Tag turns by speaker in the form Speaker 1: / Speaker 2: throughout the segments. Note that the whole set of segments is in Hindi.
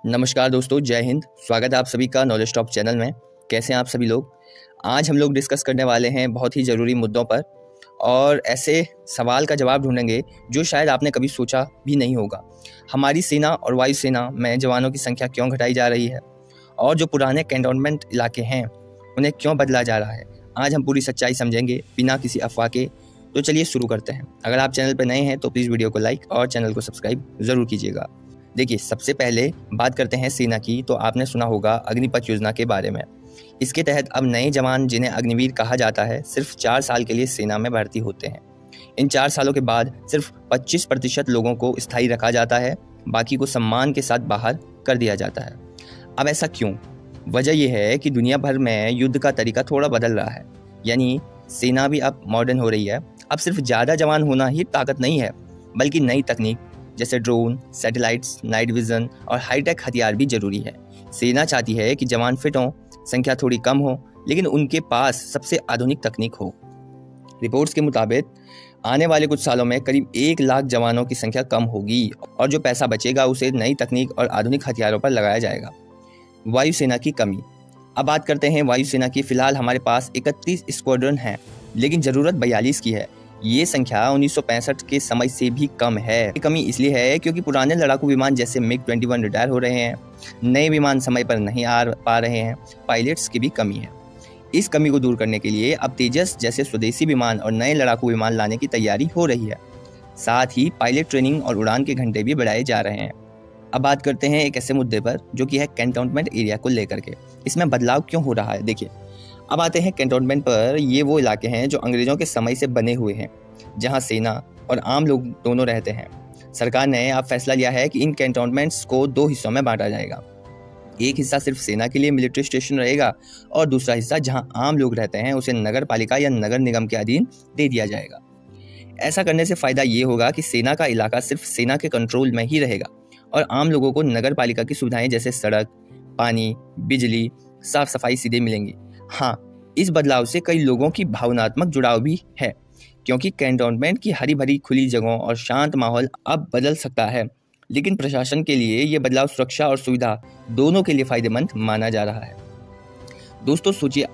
Speaker 1: नमस्कार दोस्तों, जय हिंद। स्वागत है आप सभी का नॉलेज टॉप चैनल में। कैसे हैं आप सभी लोग। आज हम लोग डिस्कस करने वाले हैं बहुत ही ज़रूरी मुद्दों पर और ऐसे सवाल का जवाब ढूंढेंगे जो शायद आपने कभी सोचा भी नहीं होगा। हमारी सेना और वायुसेना में जवानों की संख्या क्यों घटाई जा रही है और जो पुराने कैंटोनमेंट इलाके हैं उन्हें क्यों बदला जा रहा है। आज हम पूरी सच्चाई समझेंगे बिना किसी अफवाह के। तो चलिए शुरू करते हैं। अगर आप चैनल पर नए हैं तो प्लीज़ वीडियो को लाइक और चैनल को सब्सक्राइब ज़रूर कीजिएगा। देखिए, सबसे पहले बात करते हैं सेना की। तो आपने सुना होगा अग्निपथ योजना के बारे में। इसके तहत अब नए जवान, जिन्हें अग्निवीर कहा जाता है, सिर्फ 4 साल के लिए सेना में भर्ती होते हैं। इन 4 सालों के बाद सिर्फ 25% लोगों को स्थायी रखा जाता है, बाकी को सम्मान के साथ बाहर कर दिया जाता है। अब ऐसा क्यों? वजह यह है कि दुनिया भर में युद्ध का तरीका थोड़ा बदल रहा है, यानी सेना भी अब मॉडर्न हो रही है। अब सिर्फ ज़्यादा जवान होना ही ताकत नहीं है, बल्कि नई तकनीक जैसे ड्रोन, सैटेलाइट्स, नाइट विजन और हाईटेक हथियार भी जरूरी है। सेना चाहती है कि जवान फिट हों, संख्या थोड़ी कम हो, लेकिन उनके पास सबसे आधुनिक तकनीक हो। रिपोर्ट्स के मुताबिक आने वाले कुछ सालों में करीब 1 लाख जवानों की संख्या कम होगी और जो पैसा बचेगा उसे नई तकनीक और आधुनिक हथियारों पर लगाया जाएगा। वायुसेना की कमी। अब बात करते हैं वायुसेना की। फिलहाल हमारे पास 31 स्क्वाड्रन हैं, लेकिन ज़रूरत 42 की है। ये संख्या 1965 के समय से भी कम है। कमी इसलिए है क्योंकि पुराने लड़ाकू विमान जैसे MiG-21 रिटायर हो रहे हैं, नए विमान समय पर नहीं आ पा रहे हैं, पायलट्स की भी कमी है। इस कमी को दूर करने के लिए अब तेजस जैसे स्वदेशी विमान और नए लड़ाकू विमान लाने की तैयारी हो रही है। साथ ही पायलट ट्रेनिंग और उड़ान के घंटे भी बढ़ाए जा रहे हैं। अब बात करते हैं एक ऐसे मुद्दे पर जो कि है कैंटोनमेंट एरिया को लेकर के। इसमें बदलाव क्यों हो रहा है? देखिए, अब आते हैं कैंटोनमेंट पर। ये वो इलाके हैं जो अंग्रेजों के समय से बने हुए हैं, जहां सेना और आम लोग दोनों रहते हैं। सरकार ने अब फैसला लिया है कि इन कैंटोनमेंट्स को 2 हिस्सों में बांटा जाएगा। एक हिस्सा सिर्फ सेना के लिए मिलिट्री स्टेशन रहेगा और दूसरा हिस्सा जहां आम लोग रहते हैं उसे नगर पालिका या नगर निगम के अधीन दे दिया जाएगा। ऐसा करने से फायदा ये होगा कि सेना का इलाका सिर्फ सेना के कंट्रोल में ही रहेगा और आम लोगों को नगर पालिका की सुविधाएं जैसे सड़क, पानी, बिजली, साफ सफाई सीधे मिलेंगी। हाँ, इस बदलाव से कई लोगों की भावनात्मक जुड़ाव भी है, क्योंकि कैंटोनमेंट की हरी भरी खुली जगहों और शांत माहौल अब बदल सकता है। लेकिन प्रशासन के लिए ये बदलाव सुरक्षा और सुविधा दोनों के लिए फायदेमंद माना जा रहा है। दोस्तों, सोचिए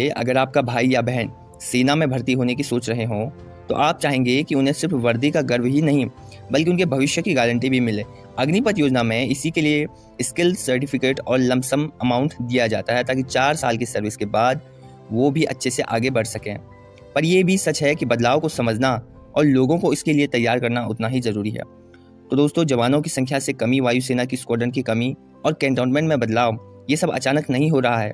Speaker 1: अगर आपका भाई या बहन सेना में भर्ती होने की सोच रहे हों, तो आप चाहेंगे कि उन्हें सिर्फ वर्दी का गर्व ही नहीं, बल्कि उनके भविष्य की गारंटी भी मिले। अग्निपथ योजना में इसी के लिए स्किल सर्टिफिकेट और लमसम अमाउंट दिया जाता है, ताकि 4 साल की सर्विस के बाद वो भी अच्छे से आगे बढ़ सकें। पर यह भी सच है कि बदलाव को समझना और लोगों को इसके लिए तैयार करना उतना ही जरूरी है। तो दोस्तों, जवानों की संख्या से कमी, वायुसेना की स्क्वाड्रन की कमी और कैंटोनमेंट में बदलाव, ये सब अचानक नहीं हो रहा है।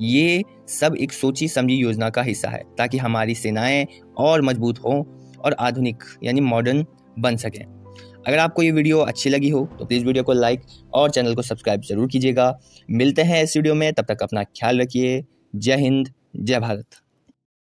Speaker 1: ये सब एक सोची समझी योजना का हिस्सा है, ताकि हमारी सेनाएं और मजबूत हों और आधुनिक यानी मॉडर्न बन सकें। अगर आपको ये वीडियो अच्छी लगी हो तो प्लीज़ वीडियो को लाइक और चैनल को सब्सक्राइब जरूर कीजिएगा। मिलते हैं इस वीडियो में, तब तक अपना ख्याल रखिए। जय हिंद, जय भारत।